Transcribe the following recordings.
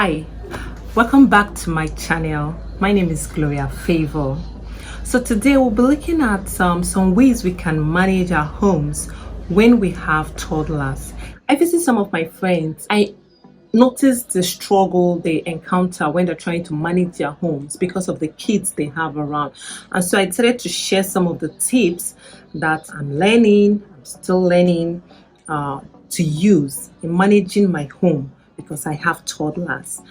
Hi, welcome back to my channel. My name is Gloria Favor. So today we'll be looking at some ways we can manage our homes when we have toddlers. I visit some of my friends. I notice the struggle they encounter when they're trying to manage their homes because of the kids they have around. And so I decided to share some of the tips that I'm still learning to use in managing my home because I have toddlers.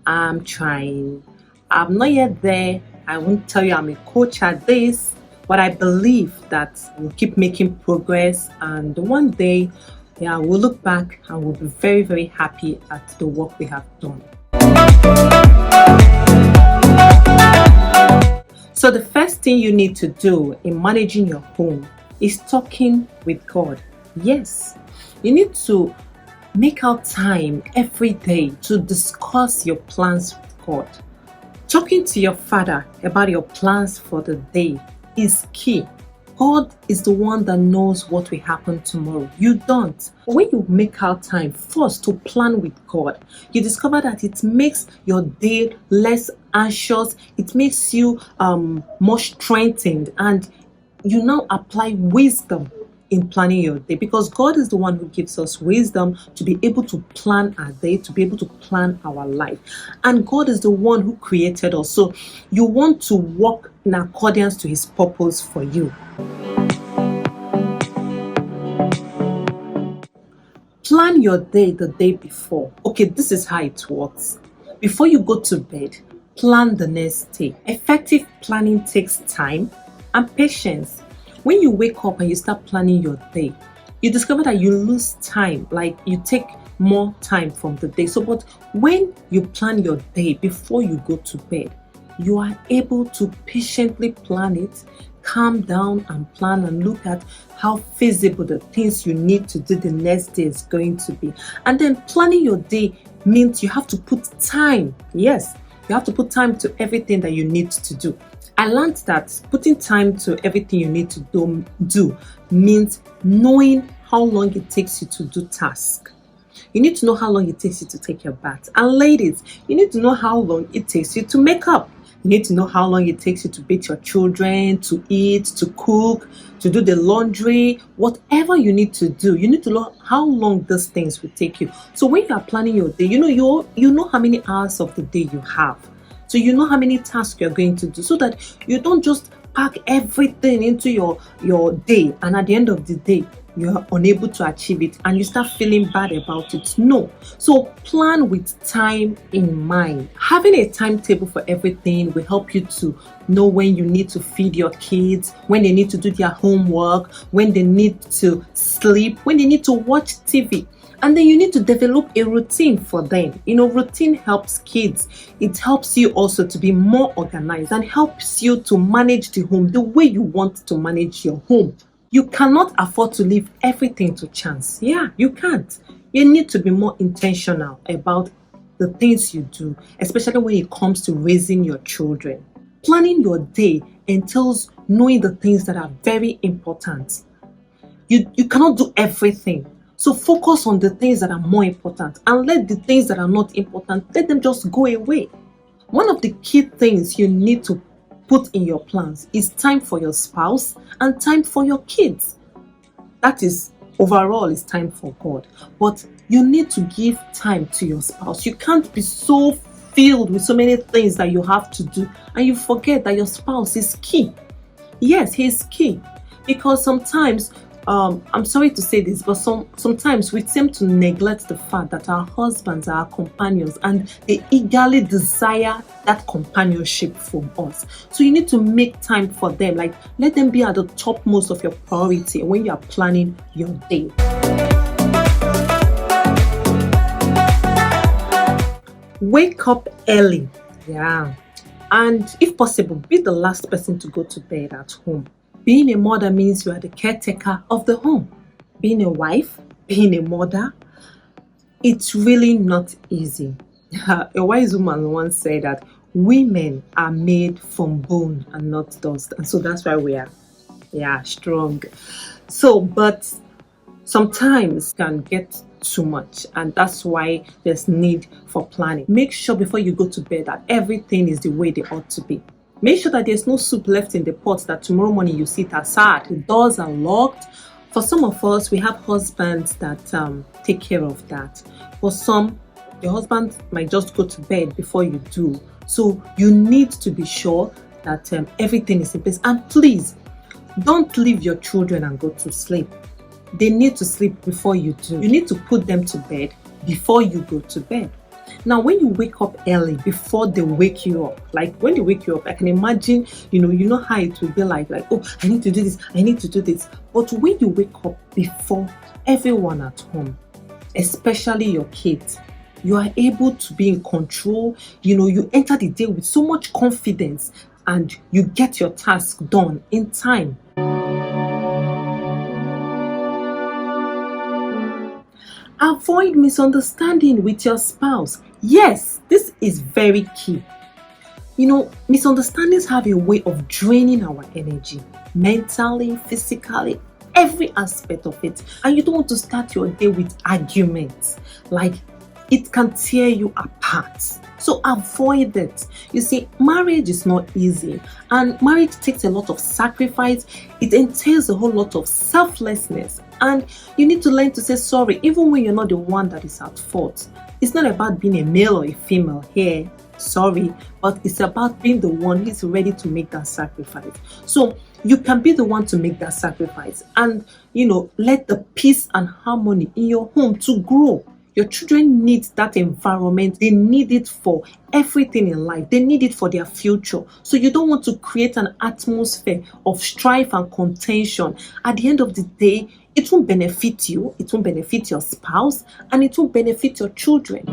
I'm trying. I'm not yet there. I won't tell you I'm a coach at this, but I believe that we'll keep making progress, and one day we'll look back and we'll be very, very happy at the work we have done. So the first thing you need to do in managing your home is talking with God. Yes, you need to make out time every day to discuss your plans with God. Talking to your Father about your plans for the day is key. God is the one that knows what will happen tomorrow. You don't. When you make out time first to plan with God, you discover that it makes your day less anxious. It makes you more strengthened, and you now apply wisdom in planning your day, because God is the one who gives us wisdom to be able to plan our day, to be able to plan our life. And God is the one who created us. So you want to walk in accordance to his purpose for you. Plan your day the day before. Okay, this is how it works. Before you go to bed, plan the next day. Effective planning takes time and patience. When you wake up and you start planning your day, you discover that you lose time, like you take more time from the day. So, but when you plan your day before you go to bed, you are able to patiently plan it, calm down and plan and look at how feasible the things you need to do the next day is going to be. And then planning your day means you have to put time. Yes, you have to put time to everything that you need to do. I learned that putting time to everything you need to do means knowing how long it takes you to do tasks. You need to know how long it takes you to take your bath. And ladies, you need to know how long it takes you to make up. You need to know how long it takes you to bathe your children, to eat, to cook, to do the laundry, whatever you need to do. You need to know how long these things will take you. So when you are planning your day, you know how many hours of the day you have. So you know how many tasks you're going to do, so that you don't just pack everything into your day, and at the end of the day, you're unable to achieve it and you start feeling bad about it. No. So plan with time in mind. Having a timetable for everything will help you to know when you need to feed your kids, when they need to do their homework, when they need to sleep, when they need to watch TV. And then you need to develop a routine for them. Routine helps kids. It helps you also to be more organized and helps you to manage the home the way you want to manage your home. You cannot afford to leave everything to chance. Yeah, you can't. You need to be more intentional about the things you do, especially when it comes to raising your children. Planning your day entails knowing the things that are very important. You cannot do everything. So focus on the things that are more important and let the things that are not important, let them just go away. One of the key things you need to put in your plans is time for your spouse and time for your kids. That is, overall, is time for God. But you need to give time to your spouse. You can't be so filled with so many things that you have to do and you forget that your spouse is key. Yes, he is key. Because sometimes I'm sorry to say this, but sometimes we seem to neglect the fact that our husbands are our companions and they eagerly desire that companionship from us. So you need to make time for them, like let them be at the topmost of your priority when you are planning your day. Wake up early, and if possible, be the last person to go to bed at home. Being a mother means you are the caretaker of the home. Being a wife, being a mother, it's really not easy. A wise woman once said that women are made from bone and not dust. And so that's why we are strong. So, but sometimes can get too much, and that's why there's need for planning. Make sure before you go to bed that everything is the way they ought to be. Make sure that there's no soup left in the pot that tomorrow morning you sit aside. The doors are locked. For some of us, we have husbands that take care of that. For some, your husband might just go to bed before you do. So you need to be sure that everything is in place. And please, don't leave your children and go to sleep. They need to sleep before you do. You need to put them to bed before you go to bed. Now, when you wake up early before they wake you up, like when they wake you up, I can imagine, you know how it will be like, oh, I need to do this, I need to do this. But when you wake up before everyone at home, especially your kids, you are able to be in control. You enter the day with so much confidence and you get your task done in time. Avoid misunderstanding with your spouse. Yes, this is very key. Misunderstandings have a way of draining our energy, mentally, physically, every aspect of it. And you don't want to start your day with arguments. Like, it can tear you apart. So avoid it. You see, marriage is not easy, and marriage takes a lot of sacrifice. It entails a whole lot of selflessness, and you need to learn to say sorry even when you're not the one that is at fault. It's not about being a male or a female here, sorry, but it's about being the one who's ready to make that sacrifice. So you can be the one to make that sacrifice and, let the peace and harmony in your home to grow. Your children need that environment. They need it for everything in life. They need it for their future. So you don't want to create an atmosphere of strife and contention. At the end of the day, it won't benefit you, it won't benefit your spouse, and it won't benefit your children.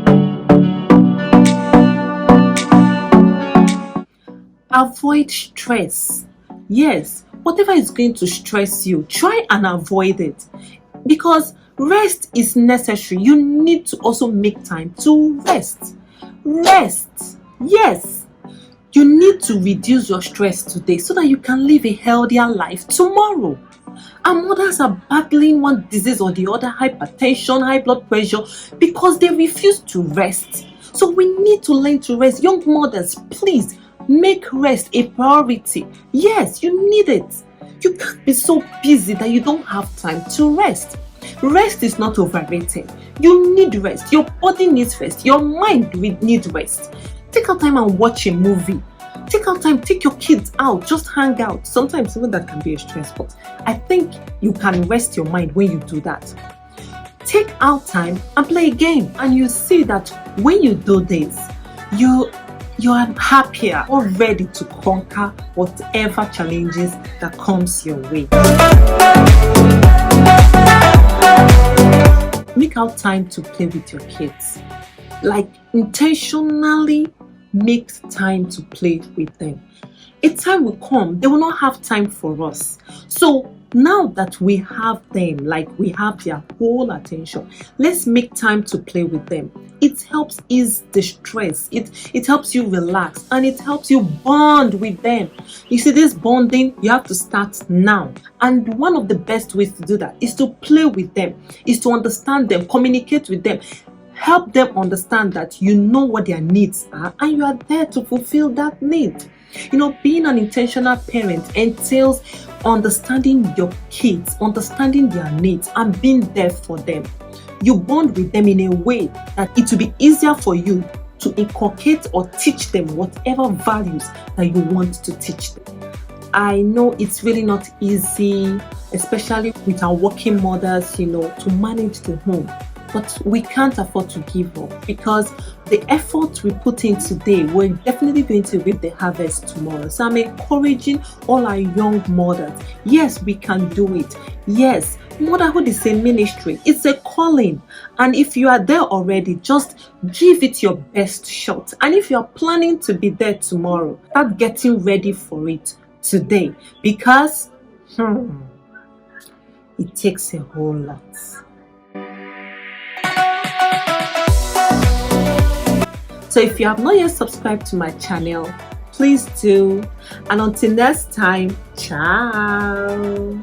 Avoid stress. Yes, whatever is going to stress you, try and avoid it. Because rest is necessary. You need to also make time to rest. Rest. Yes. You need to reduce your stress today so that you can live a healthier life tomorrow. And mothers are battling one disease or the other, hypertension, high blood pressure, because they refuse to rest. So we need to learn to rest. Young mothers, please make rest a priority. Yes, you need it. You can't be so busy that you don't have time to rest. Rest is not overrated. You need rest. Your body needs rest. Your mind needs rest. Take out time and watch a movie. Take out time, take your kids out, just hang out. Sometimes even that can be a stress, but I think you can rest your mind when you do that. Take out time and play a game, and you see that when you do this, you are happier or ready to conquer whatever challenges that comes your way. Make out time to play with your kids. Like, intentionally make time to play with them. A time will come, they will not have time for us. So now that we have them, like we have their whole attention, let's make time to play with them. It helps ease the stress, it helps you relax, and it helps you bond with them. You see, this bonding, you have to start now. And one of the best ways to do that is to play with them, is to understand them, communicate with them. Help them understand that you know what their needs are and you are there to fulfill that need. Being an intentional parent entails understanding your kids, understanding their needs, and being there for them. You bond with them in a way that it will be easier for you to inculcate or teach them whatever values that you want to teach them. I know it's really not easy, especially with our working mothers, to manage the home. But we can't afford to give up, because the effort we put in today, we're definitely going to reap the harvest tomorrow. So I'm encouraging all our young mothers. Yes, we can do it. Yes, motherhood is a ministry. It's a calling. And if you are there already, just give it your best shot. And if you're planning to be there tomorrow, start getting ready for it today, because it takes a whole lot. So if you have not yet subscribed to my channel, please do. And until next time, ciao.